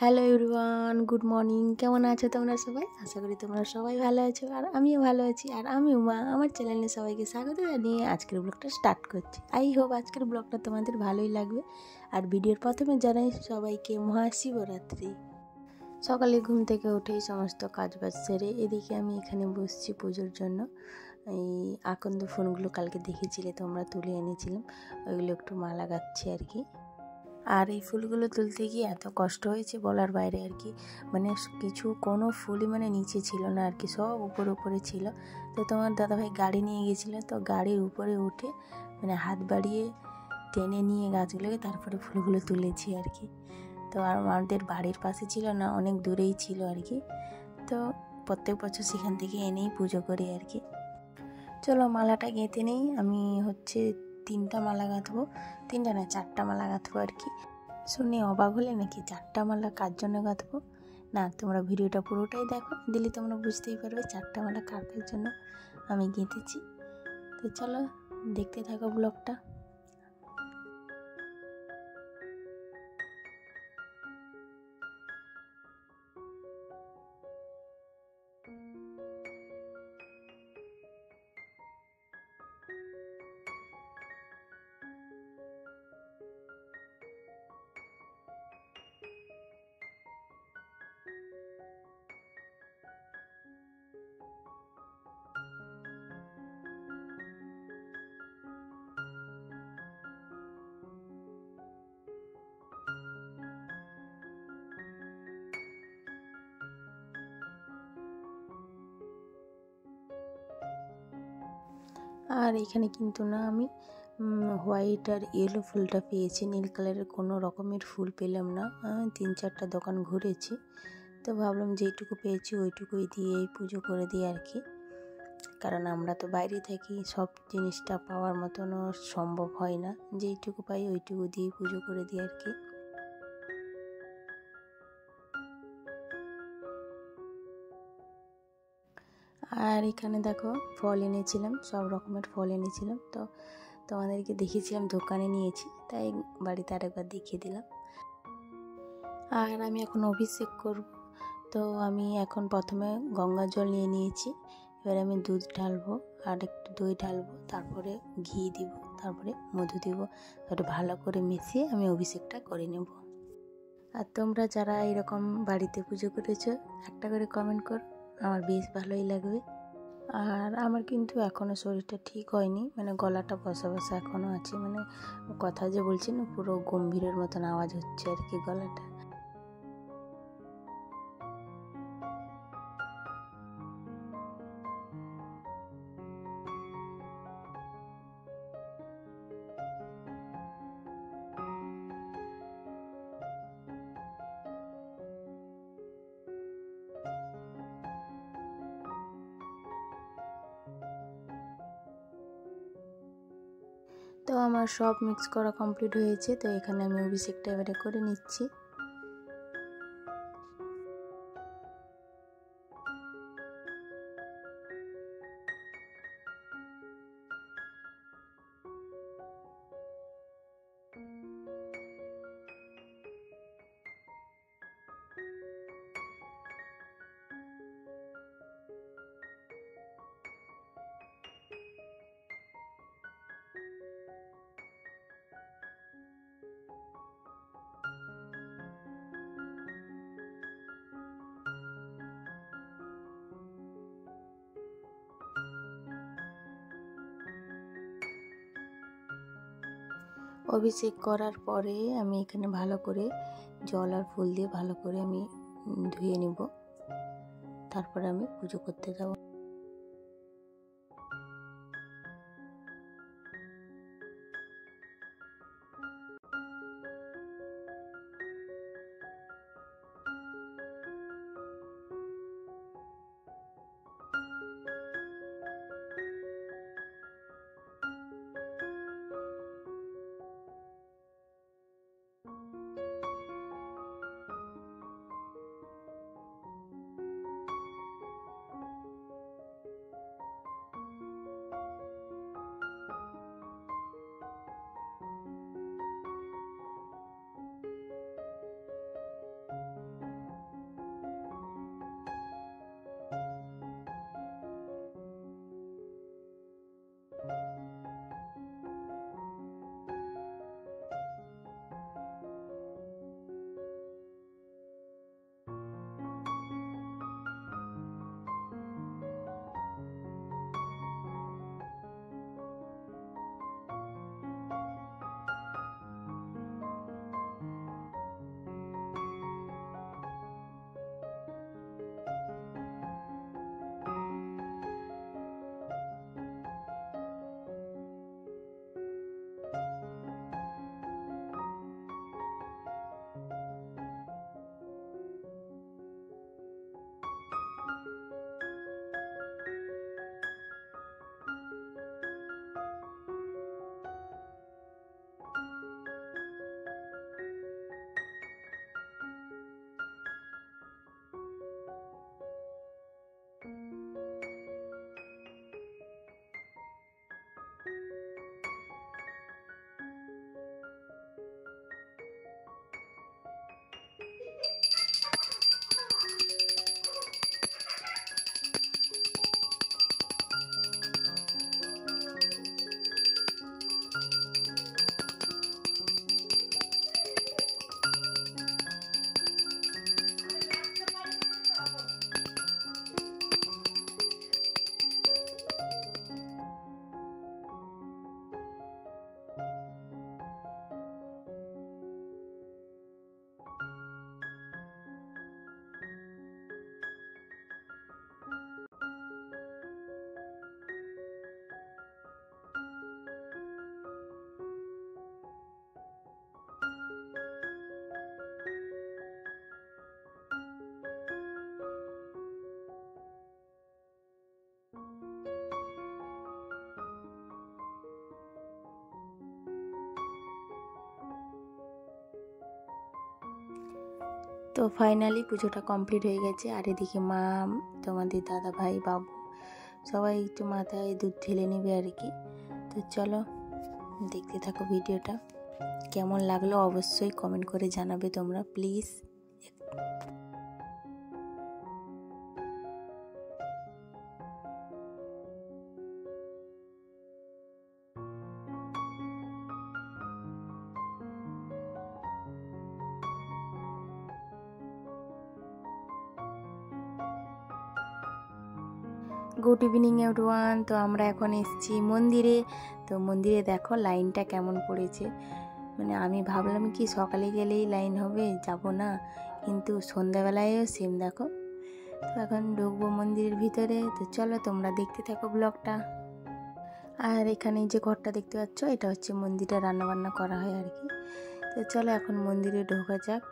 Hello everyone, good morning. কেমন আছো তোমরা সবাই? আশা করি তোমরা সবাই ভালো আছো, আর আমিও ভালো আছি। আর আমি উমা, আমার চ্যানেলে সবাইকে স্বাগত জানিয়ে আজকের ব্লগটা স্টার্ট করছি। আই হোপ আজকের ব্লগটা তোমাদের ভালোই লাগবে। আর ভিডিওর প্রথমে জানাই সবাইকে মহাশিবরাত্রি। সকালে ঘুম থেকে উঠেই সমস্ত কাজবাজ সেরে এদিকে আমি এখানে বসছি পুজোর জন্য। এই আকন্দ ফুলগুলো কালকে দেখেছিলে তোমরা, তুলে এনেছিলাম, ওইগুলো একটু মালা গাচ্ছি আর কি। আর এই ফুলগুলো তুলতে গিয়ে এত কষ্ট হয়েছে বলার বাইরে আর কি। মানে কোনো ফুলই নিচে ছিল না আর কি, সব উপরে ছিল। তো তোমার দাদাভাই গাড়ি নিয়ে গেছিলো, তো গাড়ির উপরে উঠে হাত বাড়িয়ে টেনে নিয়ে গাছগুলোকে তারপরে ফুলগুলো তুলেছি আর কি। তো আর আমাদের বাড়ির পাশে ছিল না, অনেক দূরেই ছিল আর কি। তো প্রত্যেক বছর সেখান থেকে এনেই পুজো করি আর কি। চলো মালাটা গেঁথে নেই। আমি 3টা মালা গাঁথবো, 3টা না 4টা মালা গাঁথবো আর কি। শুনে অবাক হলে নাকি 4টা মালা কার জন্য গাঁথবো? না, তোমরা ভিডিওটা পুরোটাই দেখো, দিলে তোমরা বুঝতেই পারবে 4টা মালা কার কার জন্য আমি গেঁথেছি। তো চলো দেখতে থাকো ব্লগটা। আর এখানে কিন্তু না আমি হোয়াইট আর ইয়েলো ফুলটা পেয়েছি, নীল কালারের কোনো রকমের ফুল পেলাম না। 3-4টা দোকান ঘুরেছি, তো ভাবলাম যেইটুকু পেয়েছি ওইটুকুই দিয়েই পুজো করে দিই আর কি। কারণ আমরা তো বাইরে থাকি, সব জিনিসটা পাওয়ার মতনও সম্ভব হয় না, যেইটুকু পাই ওইটুকু দিয়েই পুজো করে দিই আর কি। আর এখানে দেখো ফল এনেছিলাম, সব রকমের ফল এনেছিলাম। তো তোমাদেরকে দেখিয়েছিলাম দোকানে নিয়েছি, তাই বাড়িতে আরেকবার দেখিয়ে দিলাম। আর আমি এখন অভিষেক করব। তো আমি এখন প্রথমে গঙ্গা জল নিয়ে নিয়েছি, এবার আমি দুধ ঢালবো আর একটু দই ঢালবো, তারপরে ঘি দিব, তারপরে মধু দিব, তারপরে ভালো করে মিশিয়ে আমি অভিষেকটা করে নেব। আর তোমরা যারা এরকম বাড়িতে পুজো করেছো একটা করে কমেন্ট করো, আমার বেশ ভালোই লাগবে। আর আমার কিন্তু এখনও শরীরটা ঠিক হয়নি, গলাটা বসা বসা এখনও আছে, কথা যে বলছি না পুরো গম্ভীরের মতন আওয়াজ হচ্ছে আর কি গলাটা। তো আমার সব মিক্স করা কমপ্লিট হয়েছে, তো এখানে আমি অভিষেকটা এবারে করে নিচ্ছি। অভিষেক করার পরে আমি এখানে ভালো করে জল আর ফুল দিয়ে ভালো করে আমি ধুয়ে নেব, তারপরে আমি পুজো করতে যাব। তো ফাইনালি পুজোটা কমপ্লিট হয়ে গেছে। আর এদিকে মা, তোমাদের দাদা ভাই, বাবু সবাই একটু মাথায় দুধ ঢেলে নেবে আর কি। তো চলো দেখতে থাকো ভিডিওটা। কেমন লাগলো অবশ্যই কমেন্ট করে জানাবে তোমরা প্লিজ। Good evening everyone. তো আমরা এখন এসেছি মন্দিরে। তো মন্দিরে দেখো লাইনটা কেমন পড়েছে। মানে আমি ভাবলাম কি সকালে গেলেই লাইন হবে, যাব না, কিন্তু সন্ধ্যাবেলায়ও সেম দেখো। তো এখন ঢুকবো মন্দিরের ভিতরে। তো চলো তোমরা দেখতে থাকো ব্লগটা। আর এখানে যে ঘরটা দেখতে পাচ্ছ এটা হচ্ছে মন্দিরে রান্নাবান্না করা হয় আর কি। তো চলো এখন মন্দিরে ঢোকা যাক।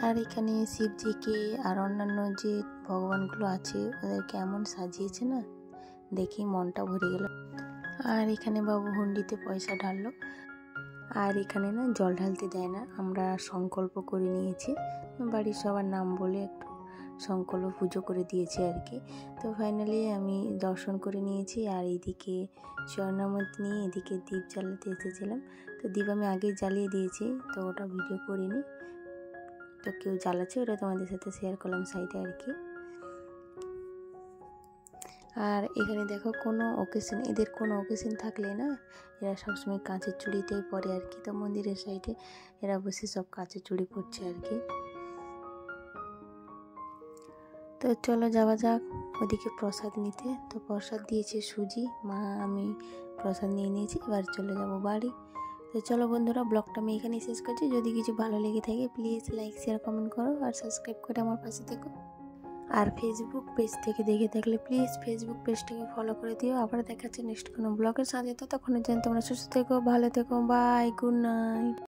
আর এখানে শিবজিকে আর অন্যান্য যে ভগবানগুলো আছে ওদেরকে এমন সাজিয়েছে না, দেখি মনটা ভরে গেল। আর এখানে বাবু হুন্ডিতে পয়সা ঢাললো। আর এখানে না জল ঢালতে দেয় না, আমরা সংকল্প করে নিয়েছি, বাড়ির সবার নাম বলে একটু সংকল্প পুজো করে দিয়েছি আর কি। তো ফাইনালি আমি দর্শন করে নিয়েছি। আর এইদিকে স্বর্ণামত নিয়ে এদিকে দীপ জ্বালাতে এসেছিলাম। তো দীপ আমি আগেই জ্বালিয়ে দিয়েছি, তো ওটা ভিডিও করিনি। তো কেউ জ্বালাচ্ছে ওটা তোমাদের সাথে শেয়ার করলাম সাইডে আর কি। আর এখানে দেখো কোনো অকেশন, এদের কোনো অকেশন থাকলে না এরা সবসময় কাঁচের চুড়িতেই পরে আর কি। তো মন্দিরের সাইডে এরা বসে সব কাঁচের চুড়ি পরছে আর কি। তো চলো যাওয়া যাক ওদিকে প্রসাদ নিতে। তো প্রসাদ দিয়েছে সুজি, মা আমি প্রসাদ নিয়ে নিয়েছি, এবার চলে যাব বাড়ি। তো চলো বন্ধুরা ব্লগটা আমি এখানেই শেষ করছি। যদি কিছু ভালো লেগে থাকে প্লিজ লাইক শেয়ার কমেন্ট করো আর সাবস্ক্রাইব করে আমার পাশে থেকো। আর ফেসবুক পেজ থেকে দেখে থাকলে প্লিজ ফেসবুক পেজটাকে ফলো করে দিও। আবার দেখাচ্ছে নেক্সট কোনো ব্লগের সাথে। ততক্ষণের জন্য তোমরা সুস্থ থেকো, ভালো থেকো, বাই, গুড নাইট।